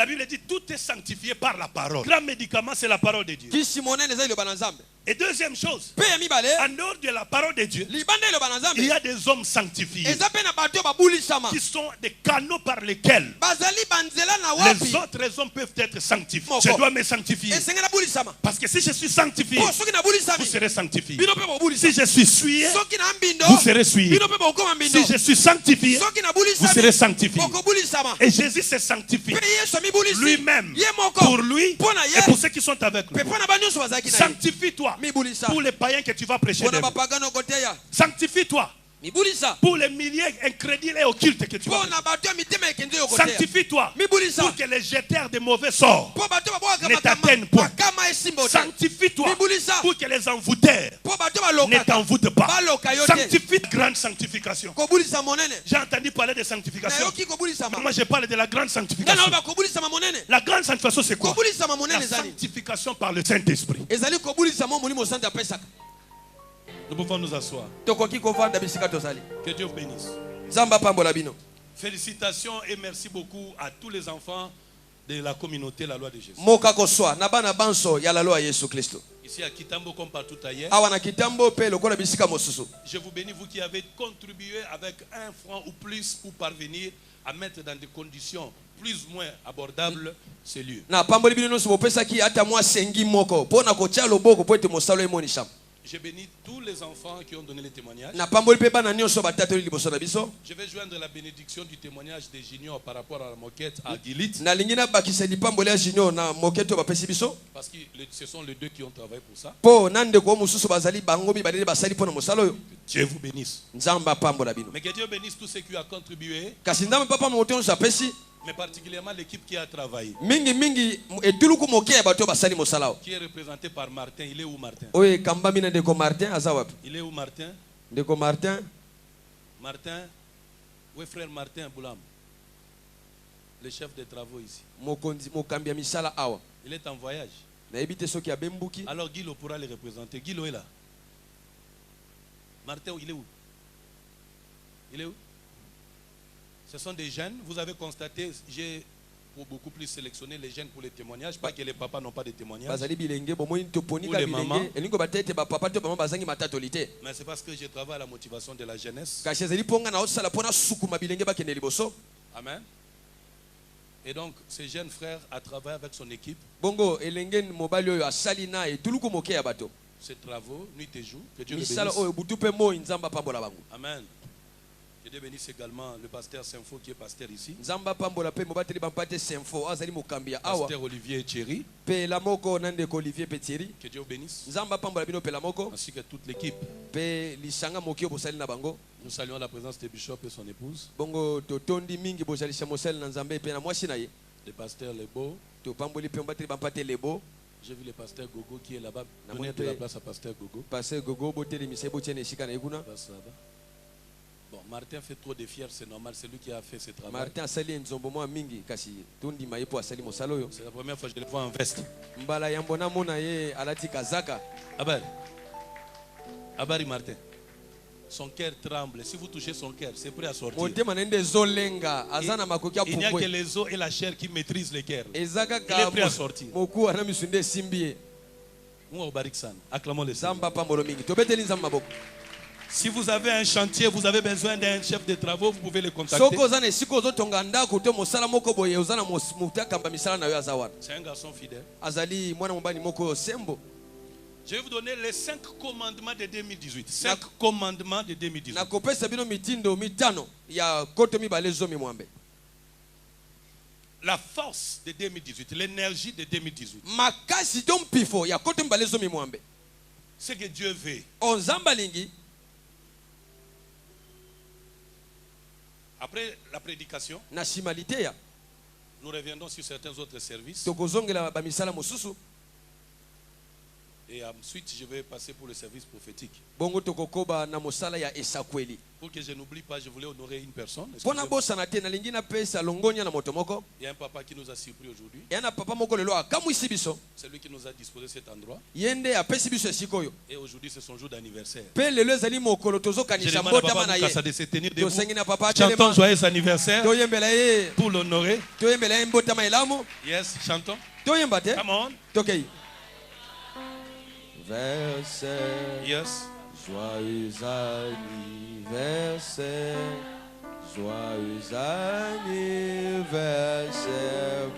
Bible dit tout est sanctifié par la parole. Le grand médicament, c'est la parole de Dieu. Et deuxième chose, en dehors de la parole de Dieu, il y a des hommes sanctifiés qui sont des canaux par lesquels les autres hommes peuvent être sanctifiés. Je dois me sanctifier. Parce que si je suis sanctifié, vous serez sanctifié. Si je suis souillé, vous serez souillé. Si je suis sanctifié, vous serez sanctifié. Et Jésus s'est sanctifié lui-même, pour lui et pour ceux qui sont avec lui. Sanctifie-toi pour les païens que tu vas prêcher. Sanctifie-toi pour les milliers incrédules et occultes que tu vas prêcher. Sanctifie-toi pour que les jeteurs de mauvais sorts ne t'atteignent point. Sanctifie-toi pour que les envoûteurs ne t'envoûtent pas. Sanctifie, grande sanctification. J'ai entendu parler de sanctification. Moi je parle de la grande sanctification. La grande sanctification c'est quoi? La sanctification par le Saint-Esprit. Nous pouvons nous asseoir. Que Dieu vous bénisse. Félicitations et merci beaucoup à tous les enfants de la communauté La Loi de Jésus. Ici à Kitambo comme partout ailleurs. Je vous bénis, vous qui avez contribué avec 1 franc ou plus pour parvenir à mettre dans des conditions plus ou moins abordables ces lieux. Je bénis tous les enfants qui ont donné les témoignages. Je vais joindre la bénédiction du témoignage des juniors par rapport à la moquette à Gilit. Parce que ce sont les deux qui ont travaillé pour ça. Dieu vous bénisse. Mais que Dieu bénisse tous ceux qui ont contribué. Mais particulièrement l'équipe qui a travaillé. Qui est représenté par Martin. Il est où Martin? Il est où Martin? Martin. Oui frère Martin Boulam. Le chef des travaux ici. Il est en voyage. Alors Guilo pourra le représenter. Guilo est là. Martin, il est où? Il est où? Ce sont des jeunes. Vous avez constaté, j'ai beaucoup plus sélectionné les jeunes pour les témoignages. Pas que les papas n'ont pas de témoignages. Ou les mamans. Mais c'est parce que je travaille à la motivation de la jeunesse. Amen. Et donc, ce jeune frère a travaillé avec son équipe. Ses travaux, nuit et jour. Que Dieu le bénisse. Amen. Que Dieu bénisse également le pasteur Sinfo qui est pasteur ici. Pasteur Olivier Thierry. Que Dieu bénisse. Ainsi que toute l'équipe. Nous saluons la présence de Bishop et son épouse. Le pasteur Lebo. J'ai vu le pasteur Gogo qui est là-bas. Donnez de la place à pasteur Gogo. Bon, Martin fait trop de fiers, c'est normal, c'est lui qui a fait ce travail. C'est la première fois que je le vois en veste. Abari Martin. Son cœur tremble. Si vous touchez son cœur, c'est prêt à sortir. Il n'y a que les os et la chair qui maîtrisent le cœur. Il est prêt à sortir. Acclamons le Seigneur. Si vous avez un chantier, vous avez besoin d'un chef de travaux, vous pouvez le contacter. C'est un garçon fidèle. Je vais vous donner les 5 commandements de 2018. 5 commandements de 2018. La force de 2018, l'énergie de 2018. Ce que Dieu veut. Après la prédication, nous reviendrons sur certains autres services. Et ensuite, je vais passer pour le service prophétique. Bongo tokokoba na mosala ya esakweli. Pour que je n'oublie pas, je voulais honorer une personne. Pona bosa na te na lingina pesa longonya na motomoko. Il y a un papa qui nous a surpris aujourd'hui. Yana papa moko lelo akamwisi biso. C'est lui qui nous a disposé cet endroit. Yende apesi biso esikoyo. Et aujourd'hui c'est son jour d'anniversaire. Pe lelo ezali mokolo tozokanisa mbotama na ye. De se tenir debout. Papa chantons joyeux anniversaire. Toyembela ye. Pour l'honorer. Toyembela ye mbotama elamo. Yes, chantons. Toyemba te. Come on. Tokei. Verset. Yes. Joyeux anniversaire. Joyeux anniversaire,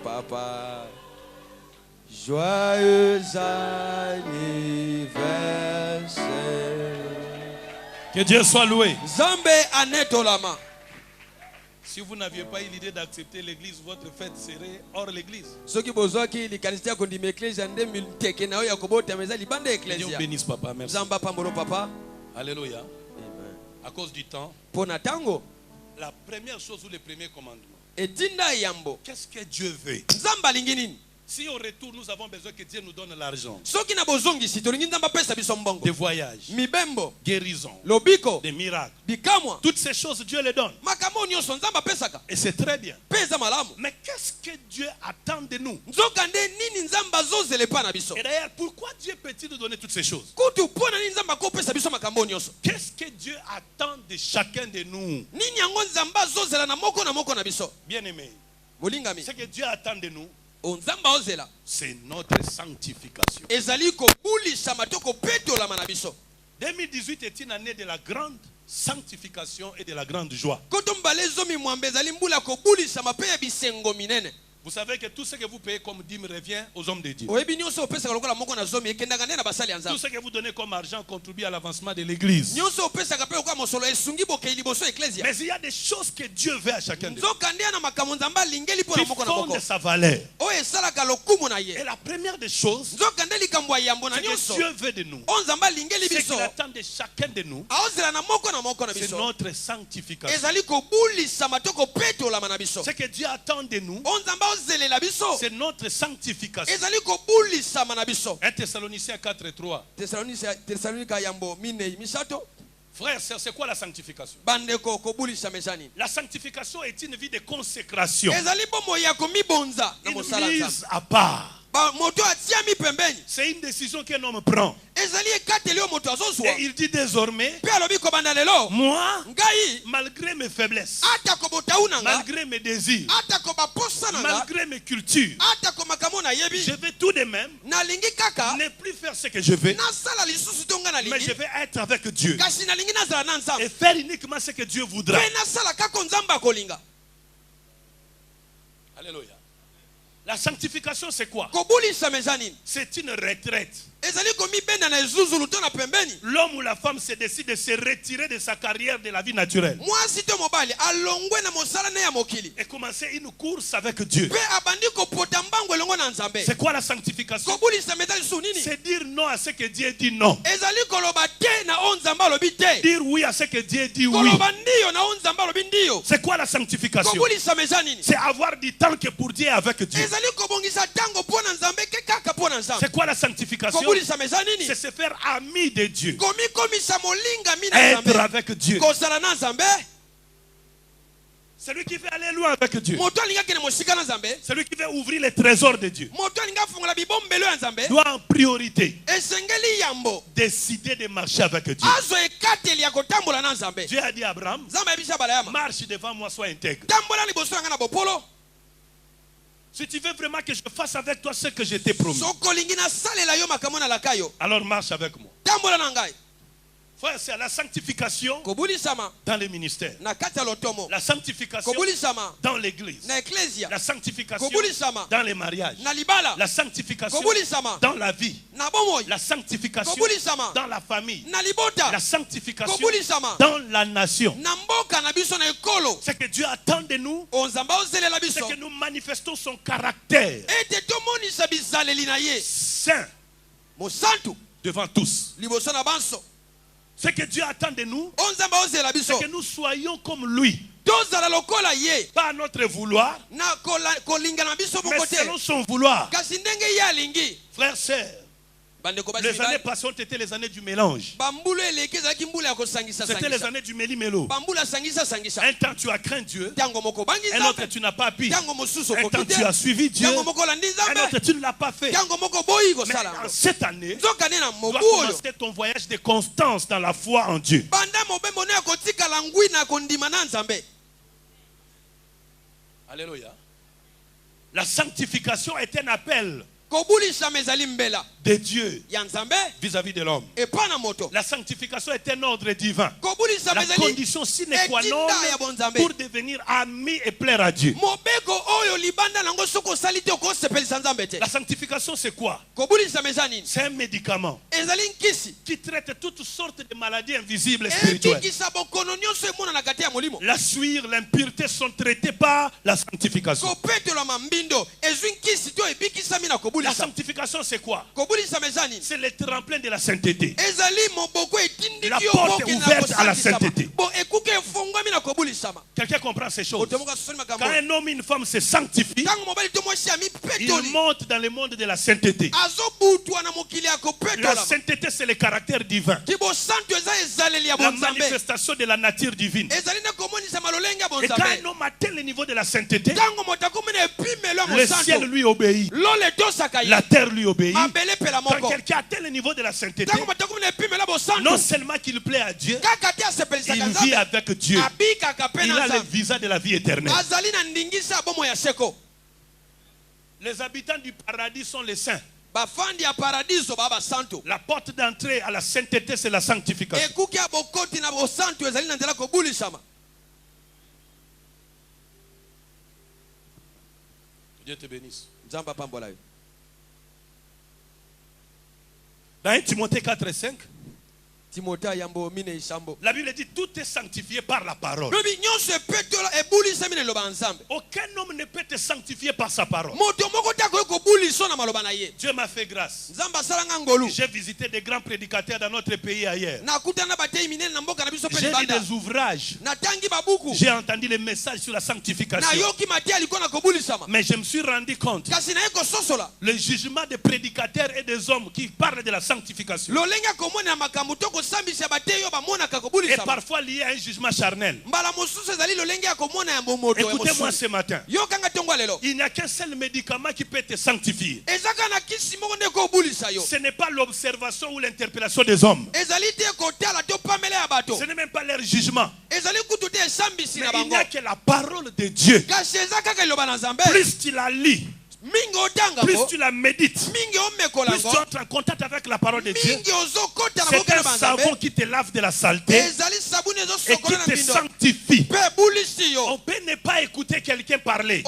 papa. Joyeux anniversaire. Que Dieu soit loué. Zambe anetolama. Si vous n'aviez pas eu l'idée d'accepter l'église, votre fête serait hors l'église. Que Dieu bénisse papa, merci. Papa. Alléluia. Amen. À cause du temps, la première chose ou le premier commandement, qu'est-ce que Dieu veut? Si on retourne, nous avons besoin que Dieu nous donne l'argent. Des voyages, guérison, des miracles. Toutes ces choses, Dieu les donne. Et c'est très bien. Mais qu'est-ce que Dieu attend de nous? Et d'ailleurs, pourquoi Dieu peut-il nous donner toutes ces choses? Qu'est-ce que Dieu attend de chacun de nous? Bien aimé, ce que Dieu attend de nous, c'est notre sanctification. 2018 est une année de la grande sanctification et de la grande joie. Vous savez que tout ce que vous payez comme dîme revient aux hommes de Dieu. Tout ce que vous donnez comme argent contribue à l'avancement de l'église. Mais il y a des choses que Dieu veut à chacun de nous, qui font de sa valeur. Et la première des choses, que Dieu veut de nous, ce qu'il attend de chacun de nous, c'est notre sanctification. Ce que Dieu attend de nous, c'est notre sanctification. 1 Thessaloniciens 4:3. Frère, c'est quoi la sanctification? La sanctification est une vie de consécration. Une mise à part. C'est une décision qu'un homme prend. Et il dit désormais, moi, malgré mes faiblesses, malgré mes désirs, malgré mes cultures, je vais tout de même ne plus faire ce que je veux, mais je vais être avec Dieu et faire uniquement ce que Dieu voudra. Alléluia. La sanctification, c'est quoi? C'est une retraite. L'homme ou la femme se décide de se retirer de sa carrière de la vie naturelle et commencer une course avec Dieu. C'est quoi la sanctification? C'est dire non à ce que Dieu dit non. Dire oui à ce que Dieu dit oui. C'est quoi la sanctification? C'est avoir du temps que pour Dieu avec Dieu. C'est quoi la sanctification? C'est se faire ami de Dieu. Être avec Dieu. Celui qui veut aller loin avec Dieu. Celui qui veut ouvrir les trésors de Dieu doit en priorité décider de marcher avec Dieu. Dieu a dit à Abraham, marche devant moi, sois intègre. Si tu veux vraiment que je fasse avec toi ce que je t'ai promis, alors marche avec moi. Frère, c'est la sanctification dans les ministères, la sanctification dans l'église, la sanctification dans les mariages, la sanctification dans la vie, la sanctification dans la famille, la sanctification dans la nation. Ce que Dieu attend de nous, c'est que nous manifestons son caractère saint devant tous. Ce que Dieu attend de nous, c'est que nous soyons comme lui. Pas notre vouloir, mais selon son vouloir. Frères, sœurs, Les années passées ont été les années du mélange. C'était les années du méli-mélo. Un temps tu as craint Dieu, un autre tu n'as pas appris. Un temps tu as suivi Dieu, un autre tu ne l'as pas fait. Mais en cette année, tu dois commencer ton voyage de constance dans la foi en Dieu. Alléluia. La sanctification est un appel de Dieu vis-à-vis de l'homme. La sanctification est un ordre divin. La condition sine qua non pour devenir ami et plaire à Dieu. La sanctification c'est quoi? C'est un médicament qui traite toutes sortes de maladies invisibles et spirituelles. La sueur, l'impureté sont traitées par la sanctification. La sanctification c'est quoi? C'est le tremplin de la sainteté. La porte est ouverte à la sainteté. Quelqu'un comprend ces choses? Quand un homme et une femme se sanctifient, ils montent dans le monde de la sainteté. La sainteté c'est le caractère divin, la manifestation de la nature divine. Et quand un homme atteint le niveau de la sainteté, le ciel lui obéit, la terre lui obéit. Quand quelqu'un atteint le niveau de la sainteté, non seulement qu'il plaît à Dieu, il vit avec Dieu. Il a le visa de la vie éternelle. Les habitants du paradis sont les saints. La porte d'entrée à la sainteté, c'est la sanctification. Dieu te bénisse. Dans 1 Timothée 4 et 5, la Bible dit tout est sanctifié par la parole. Aucun homme ne peut te sanctifier par sa parole. Dieu m'a fait grâce. J'ai visité des grands prédicateurs dans notre pays ailleurs. J'ai lu des ouvrages. J'ai entendu les messages sur la sanctification. Mais je me suis rendu compte le jugement des prédicateurs et des hommes qui parlent de la sanctification. Et parfois lié à un jugement charnel. Écoutez-moi ce matin. Il n'y a qu'un seul médicament qui peut te sanctifier. Ce n'est pas l'observation ou l'interpellation des hommes. Ce n'est même pas leur jugement. Mais il n'y a que la parole de Dieu. Plus tu la lis, plus tu la médites, plus tu entres en contact avec la parole de Dieu, c'est un savon qui te lave de la saleté et qui te sanctifie. On peut ne pas écouter quelqu'un parler,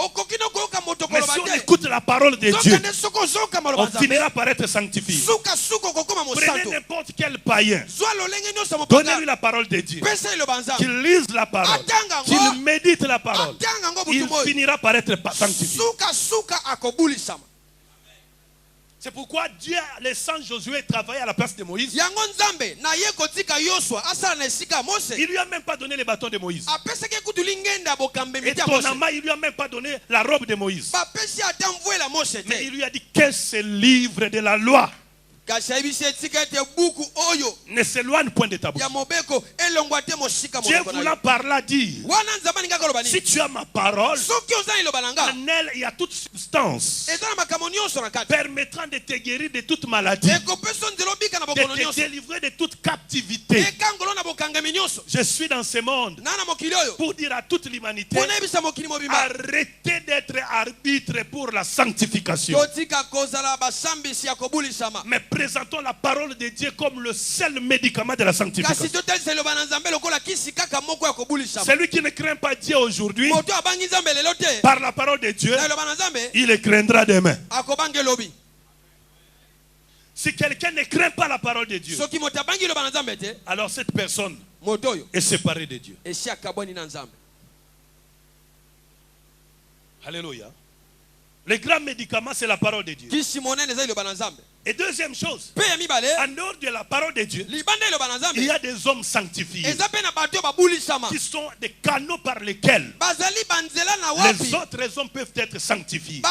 mais si on écoute la parole de Dieu, on finira par être sanctifié. Prenez n'importe quel païen, donnez-lui la parole de Dieu, qu'il lise la parole, qu'il médite la parole, il finira par être sanctifié. C'est pourquoi Dieu, les saints Josué, travaillait à la place de Moïse. Il lui a même pas donné les bâtons de Moïse. Étonnamment, il lui a même pas donné la robe de Moïse. Mais il lui a dit que ce livre de la loi ne s'éloigne point de ta bouche. Dieu voulant par là dire, si tu as ma parole, en elle il y a toute substance permettant de te guérir de toute maladie, de te délivrer de toute captivité. Je suis dans ce monde pour dire à toute l'humanité, arrêtez d'être arbitre pour la sanctification, mais présentons la parole de Dieu comme le seul médicament de la sanctification. Celui qui ne craint pas Dieu aujourd'hui, par la parole de Dieu, il le craindra demain. Si quelqu'un ne craint pas la parole de Dieu, alors cette personne est séparée de Dieu. Alléluia. Le grand médicament, c'est la parole de Dieu. Et deuxième chose, en dehors de la parole de Dieu, il y a des hommes sanctifiés qui sont des canaux par lesquels les autres hommes peuvent être sanctifiés.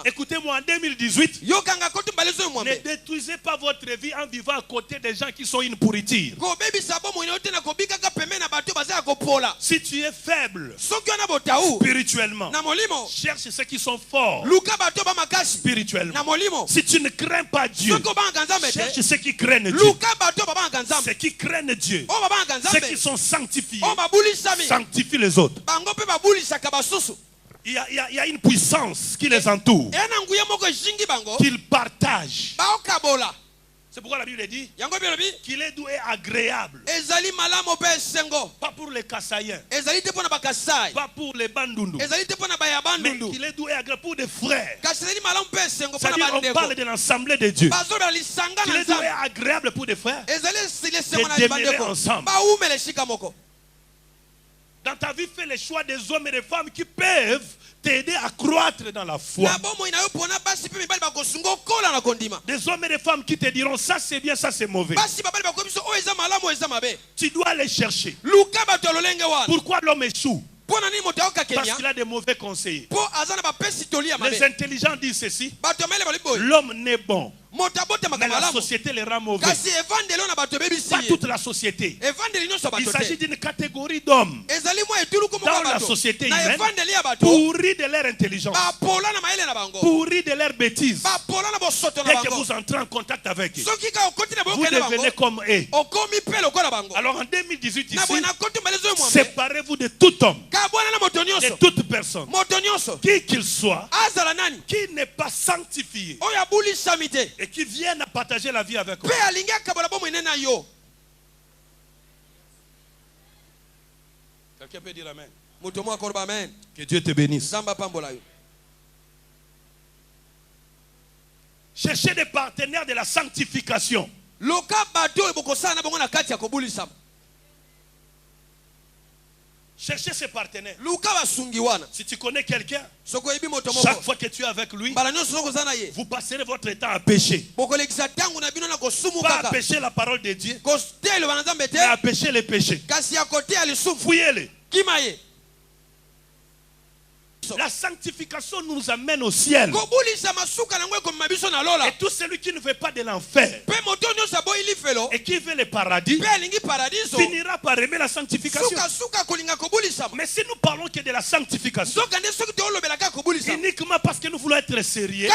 Écoutez-moi, en 2018, ne détruisez pas votre vie en vivant à côté des gens qui sont une pourriture. Si tu es faible spirituellement, cherche ceux qui sont forts spirituellement. Si tu ne crains pas Dieu, cherche ceux qui craignent Dieu. Ceux qui craignent Dieu, ceux qui sont sanctifiés, sanctifient les autres. Il y a une puissance qui les entoure, qu'ils partagent. C'est pourquoi la Bible dit qu'il est doux et agréable. Pas pour les Kassaïens, pas pour les Bandundu, mais qu'il est doux et agréable pour des frères. C'est-à-dire on parle de l'assemblée de Dieu. Qu'il est doux et agréable pour des frères de demeurer ensemble. Dans ta vie, fais le choix des hommes et des femmes qui peuvent t'aider à croître dans la foi. Des hommes et des femmes qui te diront ça c'est bien, ça c'est mauvais. Tu dois les chercher. Pourquoi l'homme échoue? Parce qu'il a des mauvais conseillers. Les intelligents disent ceci: l'homme n'est bon, mais la société les rend mauvais. Pas toute la société. Il s'agit d'une catégorie d'hommes dans la société humaine, pourris de leur intelligence, pourris de leur bêtise. Dès que vous entrez en contact avec eux, vous devenez comme eux. Alors en 2018 ici, séparez-vous de tout homme, de toute personne, qui qu'il soit, qui n'est pas sanctifié et qui viennent à partager la vie avec vous. Quelqu'un peut dire amen. Que Dieu te bénisse. Cherchez des partenaires de la sanctification. Cherchez ses partenaires. Si tu connais quelqu'un, chaque fois que tu es avec lui, vous passerez votre temps à pécher. Pas à pécher la parole de Dieu, mais à pécher les péchés. Fouillez-les. La sanctification nous amène au ciel. Et tout celui qui ne veut pas de l'enfer et qui veut le paradis finira par aimer la sanctification. Mais si nous parlons que de la sanctification uniquement parce que nous voulons être sérieux,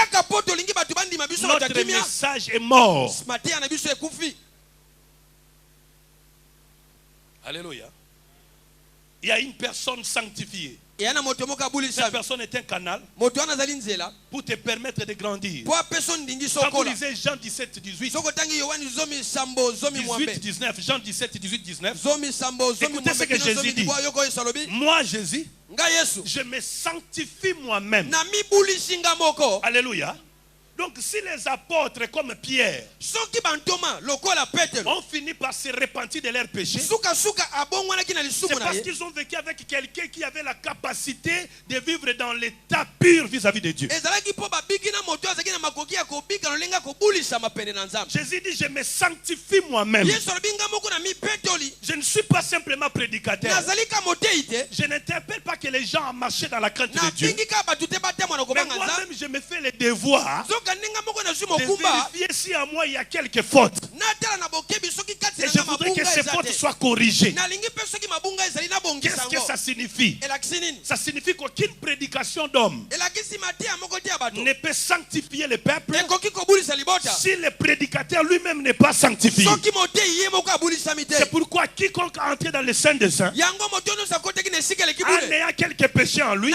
notre message est mort. Alléluia. Il y a une personne sanctifiée. Cette personne est un canal pour te permettre de grandir. Quand vous lisez Jean 17, 18, 19, Jean 17, 18, 19, écoutez ce que Jésus dit. Moi, Jésus, je me sanctifie moi-même. Alléluia. Donc si les apôtres comme Pierre ont fini par se repentir de leurs péchés, c'est parce qu'ils ont vécu avec quelqu'un qui avait la capacité de vivre dans l'état pur vis-à-vis de Dieu. Jésus dit: je me sanctifie moi-même. Je ne suis pas simplement prédicateur. Je n'interpelle pas que les gens ont marché dans la crainte de Dieu. Mais moi-même je me fais le devoir de vérifier si à moi il y a quelques fautes. Et je voudrais que ces fautes soient corrigées. Qu'est-ce que ça signifie? Ça signifie qu'aucune prédication d'homme ne peut sanctifier le peuple si le prédicateur lui-même n'est pas sanctifié. C'est pourquoi quiconque entre dans le sein des saints en ayant quelques péchés en lui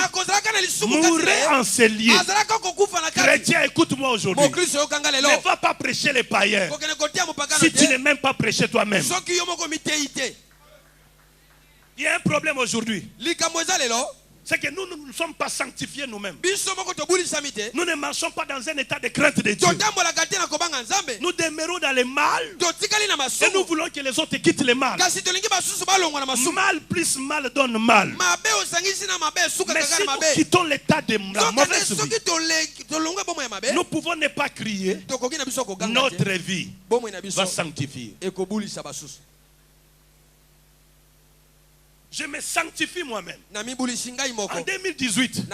mourrait en ces lieux. Chrétien, écoute-moi aujourd'hui. Ne va pas prêcher les païens si tu n'es même pas prêché toi-même. Il y a un problème aujourd'hui. C'est que nous ne sommes pas sanctifiés nous-mêmes. Nous ne marchons pas dans un état de crainte de Dieu. Nous demeurons dans le mal. Et nous voulons que les autres quittent le mal. Mal plus mal donne mal. Mais si nous quittons l'état de la mauvaise vie, nous pouvons ne pas crier. Notre vie va sanctifier. Je me sanctifie moi-même. En 2018,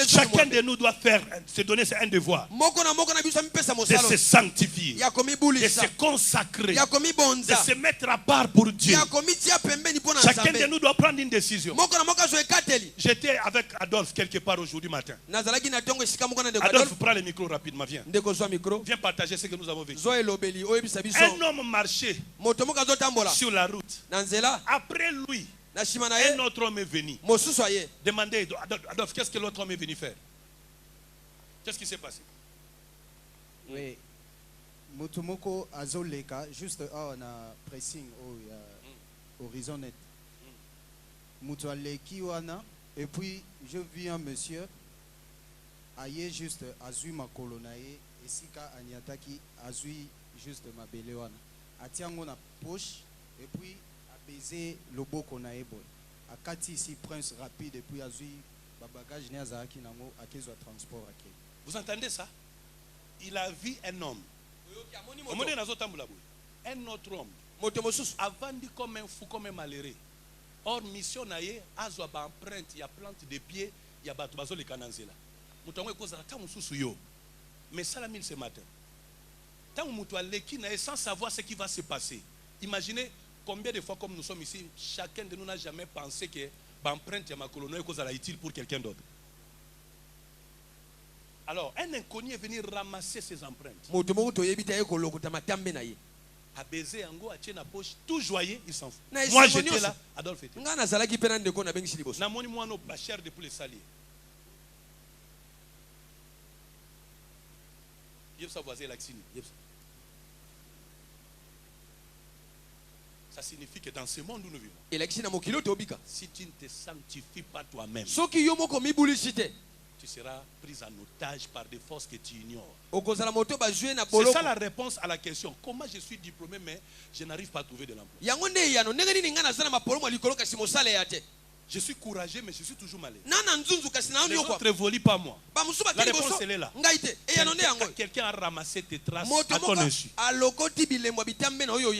chacun de nous doit se donner un devoir de se sanctifier, de se consacrer, de se mettre à part pour Dieu. Chacun de nous doit prendre une décision. J'étais avec Adolphe quelque part aujourd'hui matin. Adolphe, prends le micro rapidement, viens. Viens partager ce que nous avons vécu. Un homme marchait sur la route. Après lui, un autre homme est venu. Demandez, Adolphe, qu'est-ce que l'autre homme est venu faire? Qu'est-ce qui s'est passé? Oui. Motomoko azoleka, juste on a pressing au horizon net. Moutoualeki wana, et puis je vis un monsieur, aye juste azui ma colonae, et sika anyataki azui juste ma bele wana. Atiango na poche, et puis baiser le beau qu'on a ébol. À Kati ici, prince rapide, et puis à Zui, bagage Niaza qui n'a pas de transport. Vous entendez ça? Il a vu un homme. Un autre homme. Avant dit comme un fou, comme un malheureux. Or, mission naïe, Azwa ba empreinte, il y a plante de pieds, il y a batubazo le cananzela. Moutongo est causé à Tamususuyo. Mais ça l'a mis ce matin. Tant que l'équipe sans savoir ce qui va se passer. Imaginez. Combien de fois, comme nous sommes ici, chacun de nous n'a jamais pensé que l'empreinte de ma colonne est utile pour quelqu'un d'autre. Alors, un inconnu est venu ramasser ses empreintes. A baiser en go, a tirer la poche, tout joyeux, il s'en fout. Moi, j'étais là, Adolphe était là. Na moni moi no bachère de pour les salier. Yep sa voisin l'axini. Ça signifie que dans ce monde où nous vivons, si tu ne te sanctifies pas toi-même, tu seras pris en otage par des forces que tu ignores. C'est ça la réponse à la question. Comment je suis diplômé mais je n'arrive pas à trouver de l'emploi? Je suis courageux mais je suis toujours malade. Les autres ne volent pas moi. La réponse elle est là. Quelqu'un a ramassé tes traces à ton insu.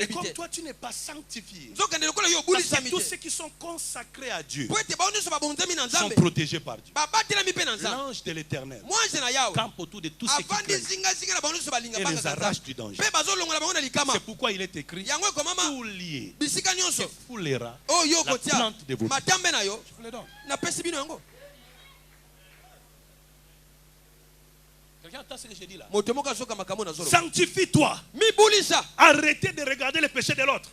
Et comme toi tu n'es pas sanctifié, parce que tous ceux qui sont consacrés à Dieu sont protégés par Dieu. L'ange de l'Éternel campe autour de tous ceux qui craignent et les arrache du danger. C'est pourquoi il est écrit: tout lié se foulera la plante de vos pieds. Je vous le donne. Quelqu'un entend ce que je dis là? Sanctifie-toi. Arrêtez de regarder les péchés de l'autre.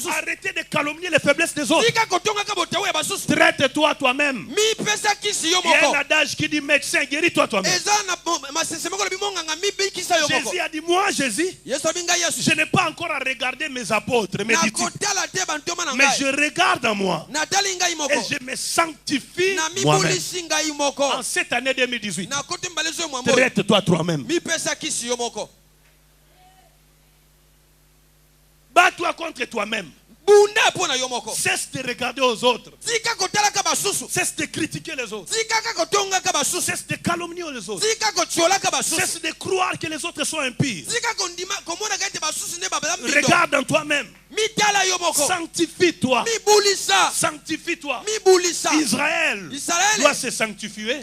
Arrêtez de calomnier les faiblesses des autres. Traite-toi toi-même. Il y a un adage qui dit: médecin, guéris-toi toi-même. Jésus a dit: moi, Jésus, je n'ai pas encore à regarder mes apôtres, mes disciples, mais je regarde en moi et je me sanctifie moi-même. En cette année 2018, traite-toi toi-même. Bats-toi contre toi-même. Cesse de regarder aux autres. Cesse de critiquer les autres. Cesse de calomnier les autres. Cesse de croire que les autres sont impies. Regarde en toi-même. Sanctifie-toi. Sanctifie-toi. Israël doit se sanctifier.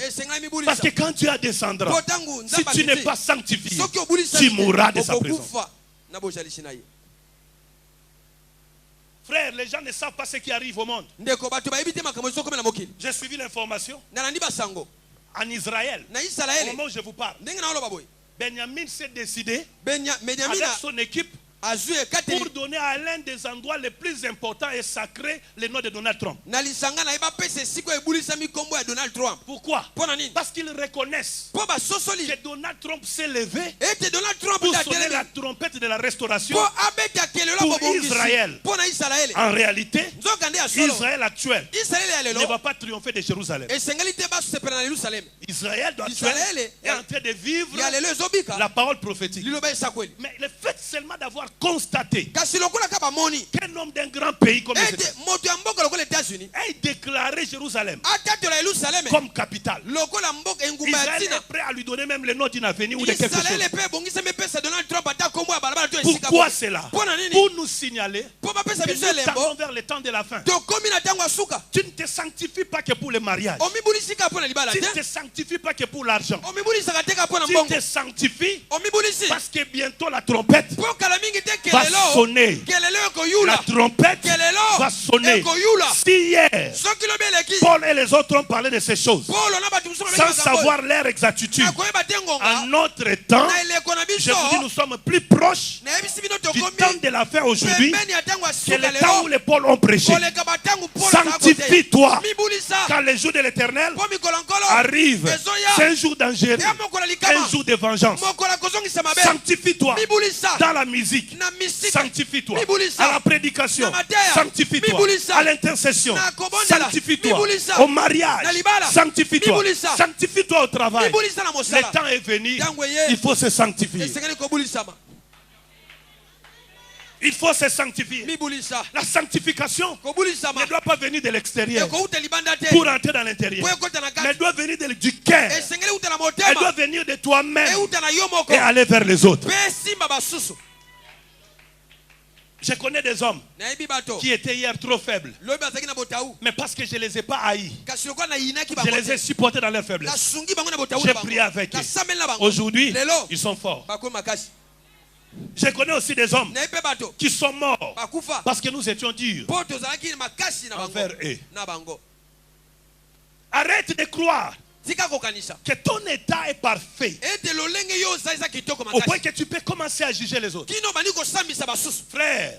Parce que quand tu as descendras, si tu n'es pas sanctifié, tu mourras de sa présence. Frère, les gens ne savent pas ce qui arrive au monde. J'ai suivi l'information. En Israël, au moment où je vous parle, Benjamin s'est décidé avec son équipe pour donner à l'un des endroits les plus importants et sacrés le nom de Donald Trump. Pourquoi? Parce qu'ils reconnaissent que Donald Trump s'est levé pour sonner la trompette de la restauration pour Israël. En réalité, Israël actuel ne va pas triompher de Jérusalem. Israël est en train de vivre la parole prophétique. Mais le fait seulement d'avoir constaté qu'un homme d'un grand pays comme les États-Unis ait déclaré Jérusalem comme capitale, Israël est prêt à lui donner même le nom d'une avenue ou de quelque chose. Pourquoi cela? Pour nous signaler que nous allons vers le temps de la fin. Tu ne te sanctifies pas que pour le mariage. Tu ne te sanctifies pas que pour l'argent. Tu te sanctifies parce que bientôt la trompette va sonner. La trompette va sonner. Si hier, Paul et les autres ont parlé de ces choses sans savoir leur exactitude, en notre temps, je vous dis, nous sommes plus proches du temps de la fin aujourd'hui que le temps où les Pauls ont prêché. Sanctifie-toi, car le jour de l'Éternel arrive. C'est un jour dangereux, un jour de vengeance. Sanctifie-toi dans la musique, sanctifie-toi à la prédication, sanctifie-toi à l'intercession, sanctifie-toi au mariage, sanctifie-toi, sanctifie-toi au travail. Le temps est venu, il faut se sanctifier. Il faut se sanctifier. La sanctification ne doit pas venir de l'extérieur pour entrer dans l'intérieur. Mais elle doit venir du cœur. Elle doit venir de toi-même et aller vers les autres. Je connais des hommes qui étaient hier trop faibles. Mais parce que je ne les ai pas haïs, je les ai supportés dans leur faiblesse. J'ai prié avec eux. Aujourd'hui, ils sont forts. Je connais aussi des hommes qui sont morts parce que nous étions durs envers eux. Arrête de croire que ton état est parfait au point que tu peux commencer à juger les autres. Frère,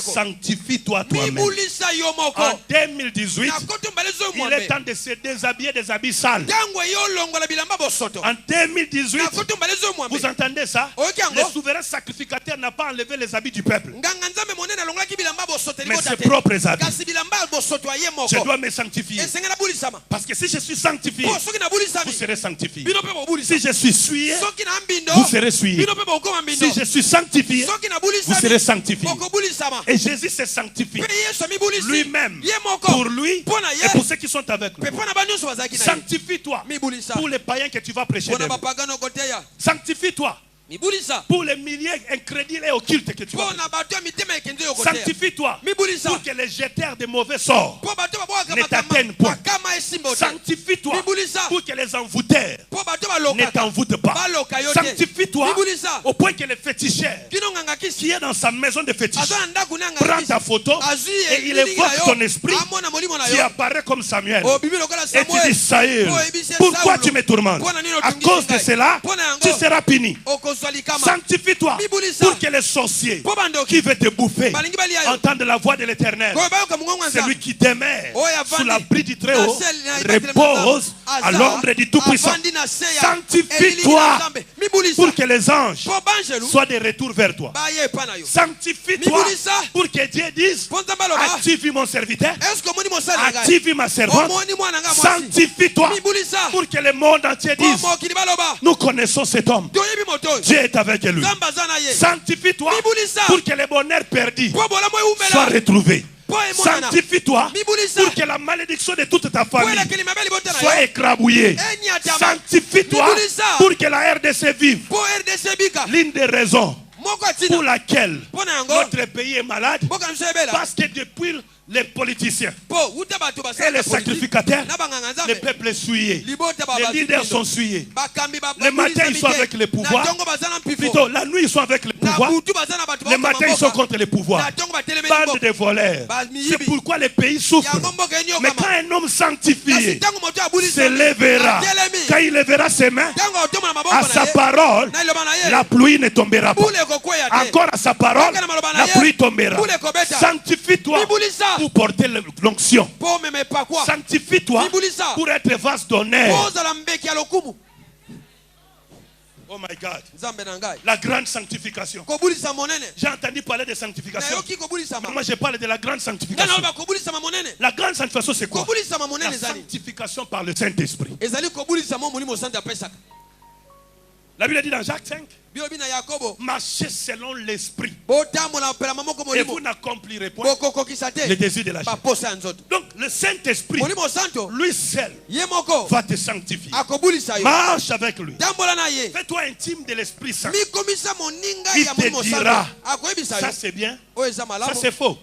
sanctifie-toi toi-même. En 2018, il est temps de se déshabiller des habits sales. En 2018, vous entendez ça? Le souverain sacrificateur n'a pas enlevé les habits du peuple, mais ses propres habits. Je dois me sanctifier, parce que si je suis sanctifié, vous serez sanctifié. Si je suis souillé, vous serez souillé. Si je suis sanctifié, vous serez sanctifié. Et Jésus s'est sanctifié lui-même, pour lui et pour ceux qui sont avec lui. Sanctifie-toi pour les païens que tu vas prêcher. Sanctifie-toi pour les milliers incrédules et occultes que tu vas. Sanctifie-toi pour que les jeteurs de mauvais sorts ne t'atteignent pas. Sanctifie-toi pour que les envoûteurs ne t'envoûtent pas. Sanctifie-toi au point que le féticheur qui est dans sa maison de fétiche prend ta photo et il évoque ton esprit. Tu apparais comme Samuel et tu dis: Saül, pourquoi tu me tourmentes? À cause de cela, tu seras puni. Sanctifie-toi pour que les sorciers qui veulent te bouffer entendent la voix de l'Éternel. Celui qui demeure sous l'abri du Très-Haut repose à l'ombre du Tout-Puissant. Sanctifie-toi pour que les anges soient de retour vers toi. Sanctifie-toi pour que Dieu dise: as-tu vu mon serviteur? As-tu vu ma servante? Sanctifie-toi pour que le monde entier dise: nous connaissons cet homme. Dieu est avec lui. Sanctifie-toi pour que le bonheur perdu soit retrouvé. Sanctifie-toi pour que la malédiction de toute ta famille soit écrabouillée. Sanctifie-toi pour que la RDC vive. L'une des raisons pour laquelle notre pays est malade, parce que depuis les politiciens et les sacrificateurs, le peuple est souillé. Les leaders sont souillés. Le matin, ils sont avec le pouvoir. Plutôt, la nuit, ils sont avec le pouvoir. pouvoir. Le matin, ils sont contre les pouvoirs. Bande de voleurs. C'est pourquoi les pays souffrent. Mais quand un homme sanctifié se lèvera, quand il lèvera ses mains à sa parole, la pluie ne tombera pas. Encore à sa parole, la pluie tombera. Sanctifie-toi pour porter l'onction. Sanctifie-toi pour être vase d'honneur. Oh my God. La grande sanctification. J'ai entendu parler de sanctification. Moi, je parle de la grande sanctification. La grande sanctification, c'est quoi? La sanctification par le Saint-Esprit. La Bible dit dans Jacques 5, marchez selon l'esprit et vous n'accomplirez point les désirs de la chair. Donc le Saint-Esprit, lui seul, va te sanctifier. Marche avec lui. Fais-toi intime de l'Esprit Saint. Il te dira, ça c'est bien, ça c'est faux.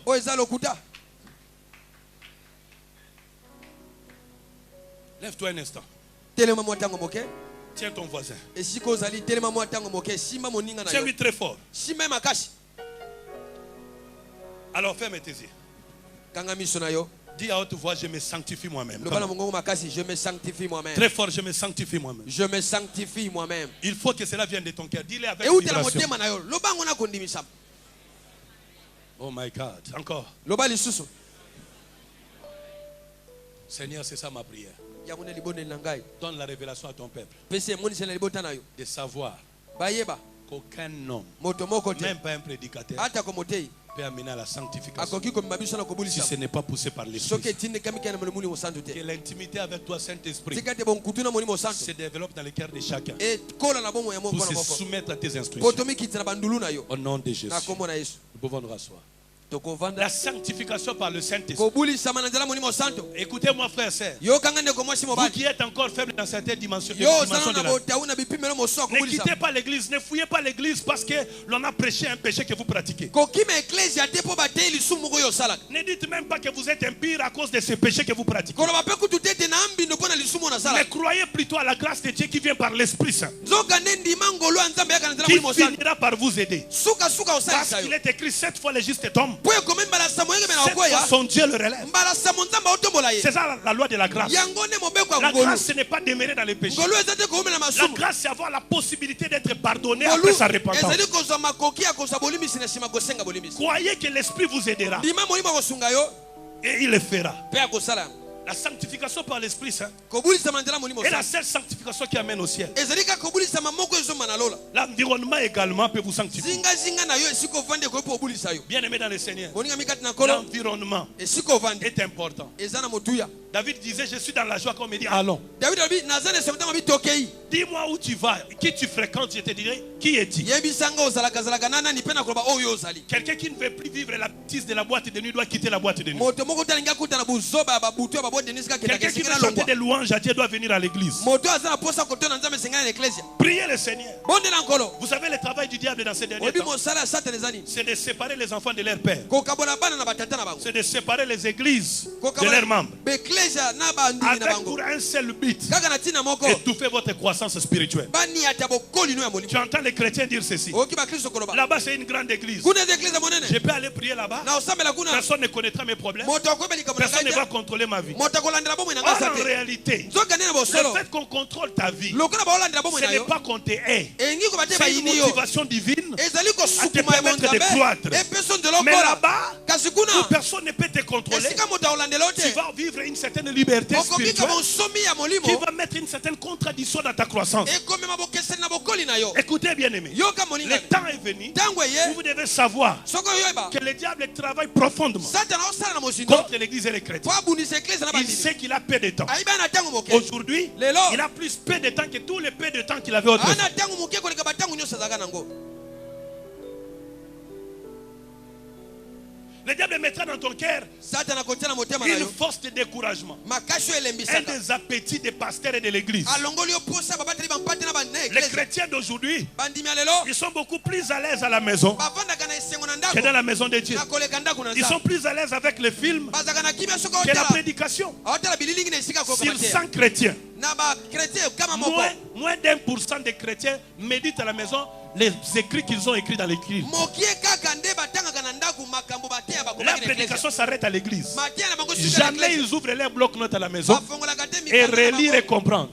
Lève-toi un instant. Tiens ton voisin. Tiens-lui très fort. Alors ferme tes yeux. Dis à haute voix, je me sanctifie moi-même. Je me sanctifie moi-même. Très fort, je me sanctifie moi-même. Je me sanctifie moi-même. Il faut que cela vienne de ton cœur. Dis-le avec vibration. Oh my God. Encore. Seigneur, c'est ça ma prière. Donne la révélation à ton peuple. De savoir qu'aucun homme, même pas un prédicateur, peut amener à la sanctification si ce n'est pas poussé par l'Esprit. Que l'intimité avec toi, Saint-Esprit, se développe dans le cœur de chacun pour se soumettre à tes instructions. Au nom de Jésus, nous pouvons nous rasseoir. La sanctification par le Saint-Esprit. Écoutez-moi, frère et sœur. Vous qui êtes encore faible dans certaines dimensions de la vie, ne quittez pas l'église, ne fouillez pas l'église parce que l'on a prêché un péché que vous pratiquez. Ne dites même pas que vous êtes impur à cause de ce péché que vous pratiquez. Mais croyez plutôt à la grâce de Dieu qui vient par l'Esprit Saint, qui finira par vous aider. Parce qu'il est écrit 7 fois le juste homme, cette fois son Dieu le relève. C'est ça la loi de la grâce. La grâce, ce n'est pas demeurer dans les péchés. La grâce, c'est avoir la possibilité d'être pardonné après sa repentance. Croyez que l'Esprit vous aidera et il le fera. La sanctification par l'Esprit Saint est la seule sanctification qui amène au ciel. L'environnement également peut vous sanctifier. Bien aimé dans le Seigneur, l'environnement est important. David disait, je suis dans la joie, qu'on me dit, allons. Dis-moi où tu vas, qui tu fréquentes, je te dirai, qui es-tu? Quelqu'un qui ne veut plus vivre la bêtise de la boîte de nuit doit quitter la boîte de nuit. Quelqu'un qui veut chanter des louanges à Dieu doit venir à l'église. Priez le Seigneur. Vous savez le travail du diable dans ces derniers temps, c'est de séparer les enfants de leur père. C'est de séparer les églises de leurs membres, avec pour un seul but: étouffer votre croissance spirituelle. Tu entends les chrétiens dire ceci: là-bas c'est une grande église, je peux aller prier là-bas, personne ne connaîtra mes problèmes, personne ne va contrôler ma vie. Or, en réalité, le fait qu'on contrôle ta vie, ce n'est pas qu'on te hait, c'est une motivation divine à te permettre de croître. Mais là-bas, où personne ne peut te contrôler, tu vas vivre une certaine liberté spirituelle qui va mettre une certaine contradiction dans ta croissance. Écoutez bien aimé, le temps est venu où vous devez savoir que le diable travaille profondément contre l'église et les chrétiens. Il sait qu'il a peu de temps. Aujourd'hui, il a plus peu de temps que tous les peu de temps qu'il avait autrefois. Le diable mettra dans ton cœur une force de découragement, un des appétits des pasteurs et de l'église. Les chrétiens d'aujourd'hui, ils sont beaucoup plus à l'aise à la maison que dans la maison de Dieu. Ils sont plus à l'aise avec les films que la prédication. Sur 100 chrétiens, moins d'1% des chrétiens méditent à la maison les écrits qu'ils ont écrits dans l'église. La prédication s'arrête à l'église. Jamais ils ouvrent les blocs-notes à la maison et relire et comprendre.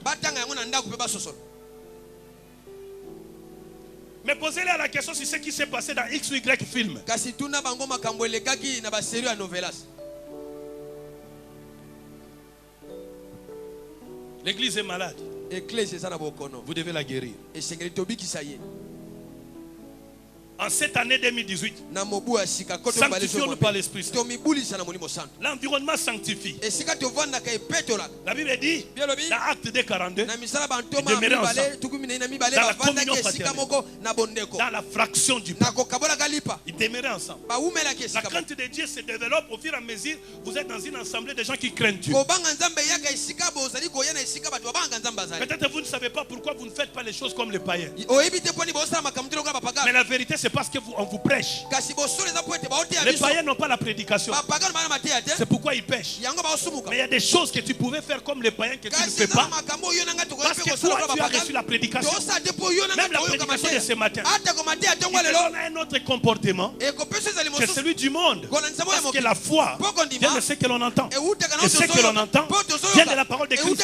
Mais posez-leur la question sur ce qui s'est passé dans X ou Y film. L'église est malade. Vous devez la guérir. En cette année 2018, sanctifions-nous par l'Esprit Saint. L'environnement sanctifie. La Bible dit, dans Acte 2:42, ils demeuraient ensemble, dans la communion fraternelle, dans la fraction du pain. Ils demeuraient ensemble. La crainte de Dieu se développe au fur et à mesure. Vous êtes dans une assemblée de gens qui craignent Dieu. Peut-être vous ne savez pas pourquoi vous ne faites pas les choses comme les païens. Mais la vérité, c'est parce qu'on vous prêche. Les païens n'ont pas la prédication. C'est pourquoi ils pêchent. Mais il y a des choses que tu pouvais faire comme les païens que tu ne fais pas. Parce que toi, tu as reçu la prédication. Même la prédication de ce matin. Il te donne un autre comportement que celui du monde. Parce que la foi vient de ce que l'on entend. Et ce que l'on entend vient de la parole de Christ.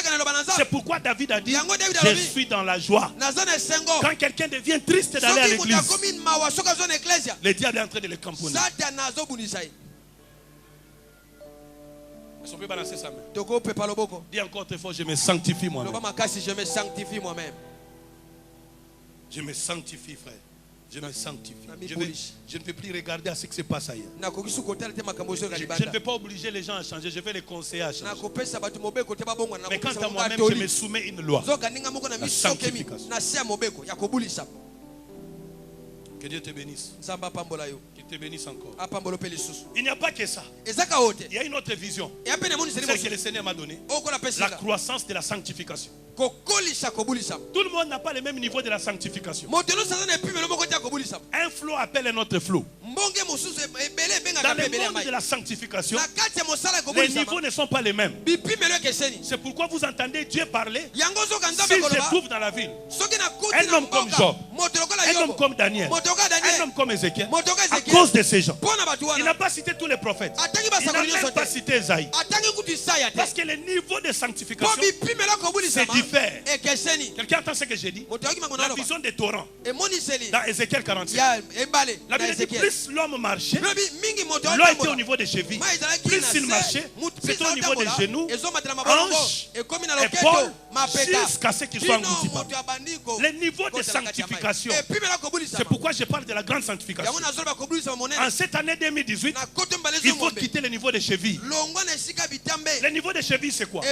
C'est pourquoi David a dit, je suis dans la joie. Quand quelqu'un devient triste d'aller à l'église, le diable est en train de le camponner. Est-ce qu'on peut balancer sa main? Dis encore très fort, je me sanctifie moi-même. Je me sanctifie moi-même. Je me sanctifie, frère. Je me sanctifie. Je ne peux plus regarder à ce qui se passe ailleurs. Je ne vais pas obliger les gens à changer. Je vais les conseiller à changer. Mais quant à moi-même, je me soumets une loi. La sanctification. Que Dieu te bénisse. Qu'il te bénisse encore. Il n'y a pas que ça. Il y a une autre vision. Celle que le Seigneur m'a donnée. La croissance de la sanctification. Tout le monde n'a pas le même niveau de la sanctification. Un flot appelle un autre flot. Dans le monde de la sanctification, les niveaux ne sont pas les mêmes. C'est pourquoi vous entendez Dieu parler. S'il se trouve dans la ville, un homme comme Job, un homme comme Daniel, un homme comme Ézéchiel, à cause de ces gens, il n'a pas cité tous les prophètes. Il n'a même pas cité Esaïe. Parce que le niveau de sanctification, c'est différent. Quelqu'un entend ce que j'ai dit? La vision des torrents dans Ézéchiel 46. La Bible dit, plus l'homme marchait, l'eau était au niveau des chevilles. Plus il marchait, c'était au niveau des genoux, hanches, épaules, jusqu'à ce qu'il soit englouti par. Le niveau de sanctification, c'est pourquoi je parle de la grande sanctification. En cette année 2018, il faut quitter le niveau des chevilles. Le niveau des chevilles, c'est quoi?